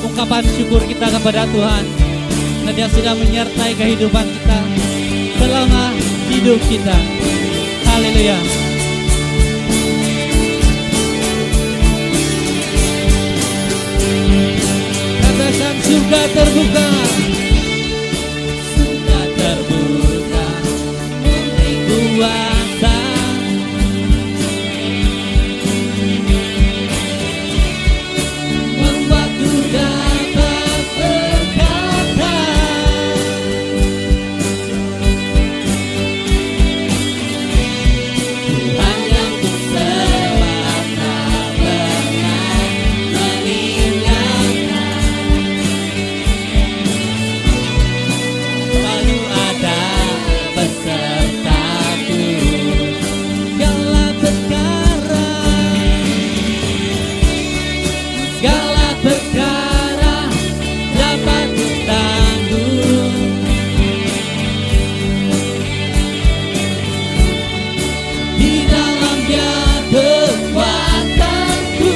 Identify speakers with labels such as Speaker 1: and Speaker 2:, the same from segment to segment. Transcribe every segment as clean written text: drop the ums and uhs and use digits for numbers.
Speaker 1: Ungkapan syukur kita kepada Tuhan karena Dia sudah menyertai kehidupan kita selama hidup kita. Haleluya. Katakan surga terbuka. Surga terbuka memberi kuasa. Membuatku dapat berkata, Tuhan yang ku sembah tak pernah meninggalkan. Selalu ada besertaku segala perkara, segala perkara dapat kutanggung. Di dalam Dia kekuatanku.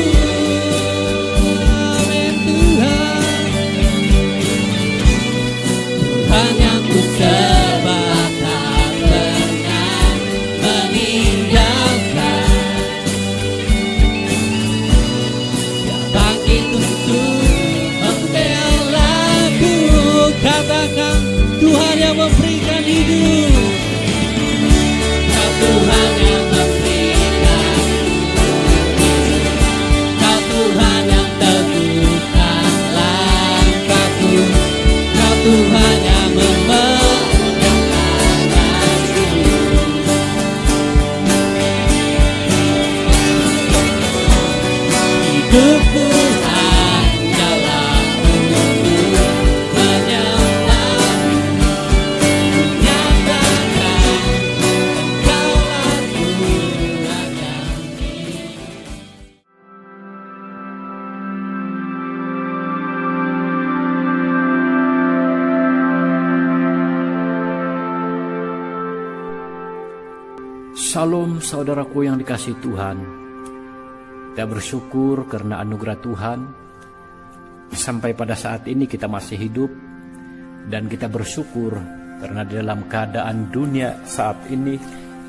Speaker 1: Amin Tuhan. Tuhan yang ku sembah tak pernah meninggalkan. Dia bangkit untuk membelaku. Katakan Tuhan yang memberikan hidup. Kau Tuhan yang memberikan hidup. Kau Tuhan yang teguhkan langkahku. Kau Tuhan yang memegangkan aku. Hidupku hanyalah untuk menyembah, menyatakan Engkaulah Tuhan yang hidup.
Speaker 2: Shalom saudaraku yang dikasihi Tuhan. Kita bersyukur karena anugerah Tuhan. Sampai pada saat ini kita masih hidup. Dan kita bersyukur karena di dalam keadaan dunia saat ini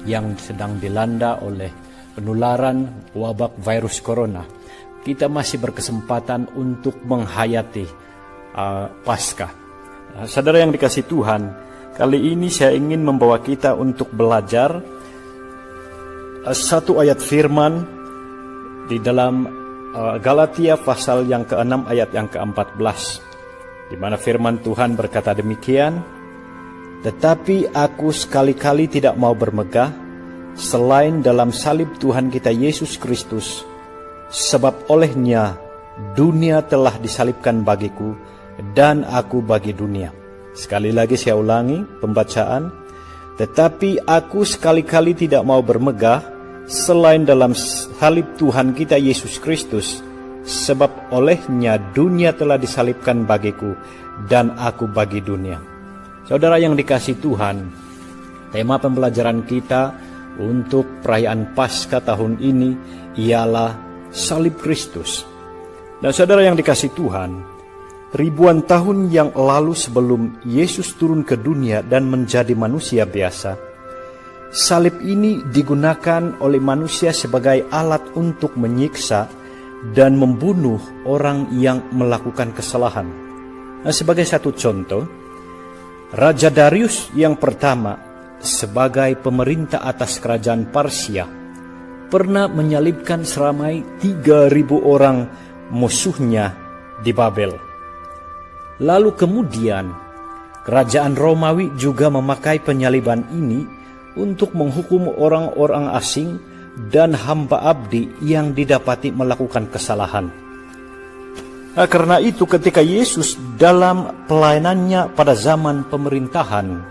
Speaker 2: yang sedang dilanda oleh penularan wabak virus corona, kita masih berkesempatan untuk menghayati Paskah. Saudara yang dikasihi Tuhan, kali ini saya ingin membawa kita untuk belajar satu ayat firman di dalam Galatia pasal yang ke-6 ayat yang ke-14, di mana firman Tuhan berkata demikian, tetapi aku sekali-kali tidak mau bermegah selain dalam salib Tuhan kita Yesus Kristus, sebab olehnya dunia telah disalibkan bagiku dan aku bagi dunia. Sekali lagi saya ulangi pembacaan, tetapi aku sekali-kali tidak mau bermegah selain dalam salib Tuhan kita Yesus Kristus, sebab olehnya dunia telah disalibkan bagiku dan aku bagi dunia. Saudara yang dikasihi Tuhan, tema pembelajaran kita untuk perayaan Paskah tahun ini ialah salib Kristus. Dan saudara yang dikasihi Tuhan, ribuan tahun yang lalu sebelum Yesus turun ke dunia dan menjadi manusia biasa, salib ini digunakan oleh manusia sebagai alat untuk menyiksa dan membunuh orang yang melakukan kesalahan. Nah, sebagai satu contoh, Raja Darius yang pertama sebagai pemerintah atas kerajaan Parsia pernah menyalibkan seramai 3.000 orang musuhnya di Babel. Lalu kemudian kerajaan Romawi juga memakai penyaliban ini untuk menghukum orang-orang asing dan hamba abdi yang didapati melakukan kesalahan. Nah, karena itu ketika Yesus dalam pelayanannya pada zaman pemerintahan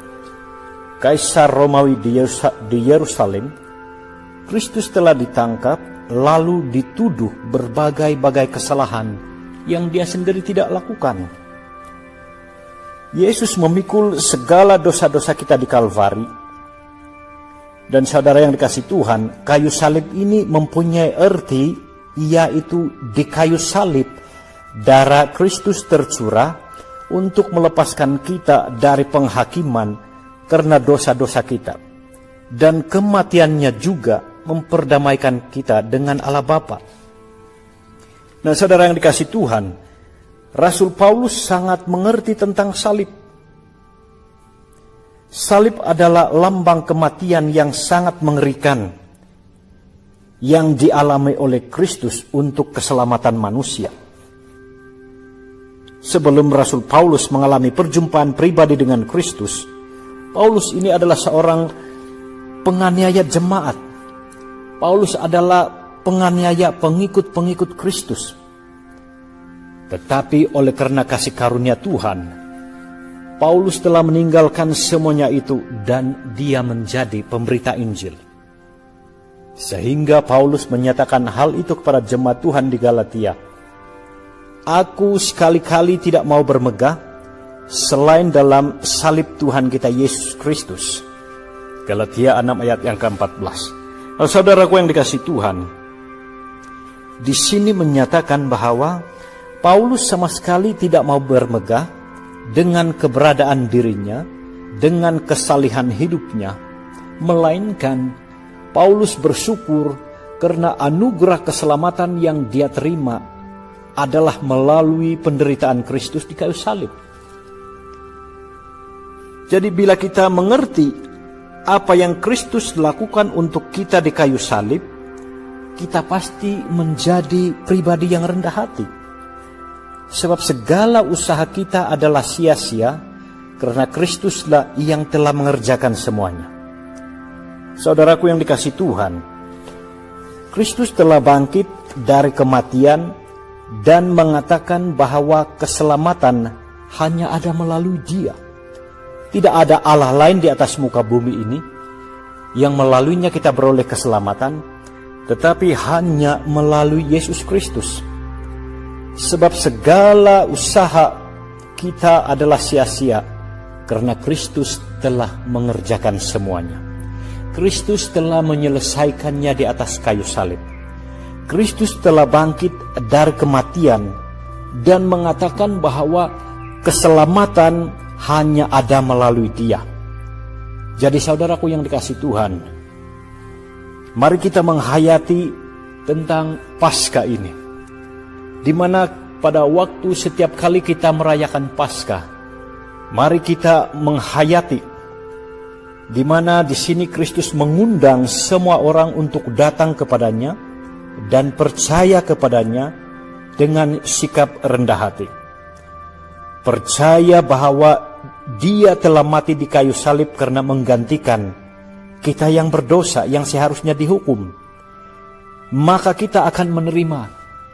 Speaker 2: Kaisar Romawi di Yerusalem, Kristus telah ditangkap lalu dituduh berbagai-bagai kesalahan yang dia sendiri tidak lakukan. Yesus memikul segala dosa-dosa kita di Kalvari. Dan saudara yang dikasihi Tuhan, kayu salib ini mempunyai arti, yaitu di kayu salib darah Kristus tercurah untuk melepaskan kita dari penghakiman karena dosa-dosa kita. Dan kematiannya juga memperdamaikan kita dengan Allah Bapa. Nah, saudara yang dikasihi Tuhan, Rasul Paulus sangat mengerti tentang salib. Salib adalah lambang kematian yang sangat mengerikan yang dialami oleh Kristus untuk keselamatan manusia. Sebelum Rasul Paulus mengalami perjumpaan pribadi dengan Kristus, Paulus ini adalah seorang penganiaya jemaat. Paulus adalah penganiaya pengikut-pengikut Kristus. Tetapi oleh karena kasih karunia Tuhan, Paulus telah meninggalkan semuanya itu dan dia menjadi pemberita Injil. Sehingga Paulus menyatakan hal itu kepada jemaat Tuhan di Galatia. Aku sekali-kali tidak mau bermegah selain dalam salib Tuhan kita Yesus Kristus. Galatia 6 ayat yang ke-14. Nah, saudaraku yang dikasihi Tuhan, di sini menyatakan bahwa Paulus sama sekali tidak mau bermegah dengan keberadaan dirinya, dengan kesalihan hidupnya, melainkan Paulus bersyukur karena anugerah keselamatan yang dia terima adalah melalui penderitaan Kristus di kayu salib. Jadi bila kita mengerti apa yang Kristus lakukan untuk kita di kayu salib, kita pasti menjadi pribadi yang rendah hati. Sebab segala usaha kita adalah sia-sia karena Kristuslah yang telah mengerjakan semuanya. Saudaraku yang dikasihi Tuhan, Kristus telah bangkit dari kematian dan mengatakan bahwa keselamatan hanya ada melalui Dia. Tidak ada Allah lain di atas muka bumi ini yang melaluinya kita beroleh keselamatan, tetapi hanya melalui Yesus Kristus. Sebab segala usaha kita adalah sia-sia karena Kristus telah mengerjakan semuanya. Kristus telah menyelesaikannya di atas kayu salib. Kristus telah bangkit dari kematian dan mengatakan bahwa keselamatan hanya ada melalui Dia. Jadi saudaraku yang dikasihi Tuhan, mari kita menghayati tentang Paskah ini, di mana pada waktu setiap kali kita merayakan Paskah, mari kita menghayati di mana di sini Kristus mengundang semua orang untuk datang kepadanya dan percaya kepadanya dengan sikap rendah hati. Percaya bahwa Dia telah mati di kayu salib karena menggantikan kita yang berdosa, yang seharusnya dihukum. Maka kita akan menerima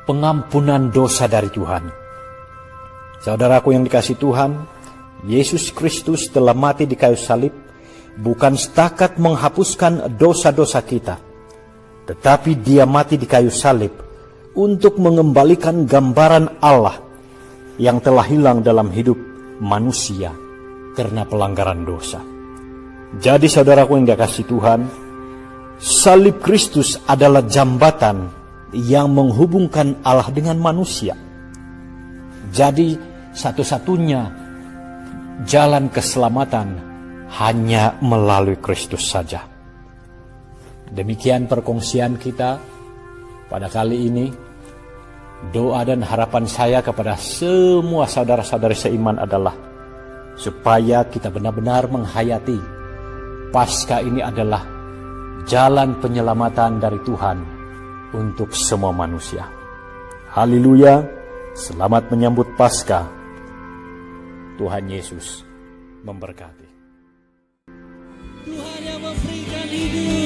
Speaker 2: pengampunan dosa dari Tuhan. Saudaraku yang dikasihi Tuhan, Yesus Kristus telah mati di kayu salib bukan setakat menghapuskan dosa-dosa kita, tetapi Dia mati di kayu salib untuk mengembalikan gambaran Allah yang telah hilang dalam hidup manusia karena pelanggaran dosa. Jadi saudaraku yang dikasihi Tuhan, salib Kristus adalah jambatan yang menghubungkan Allah dengan manusia. Jadi satu-satunya jalan keselamatan hanya melalui Kristus saja. Demikian perkongsian kita pada kali ini. Doa dan harapan saya kepada semua saudara-saudari seiman adalah supaya kita benar-benar menghayati Paskah ini adalah jalan penyelamatan dari Tuhan untuk semua manusia. Haleluya, selamat menyambut Paskah. Tuhan Yesus memberkati.
Speaker 1: Tuhan yang memberikan hidup.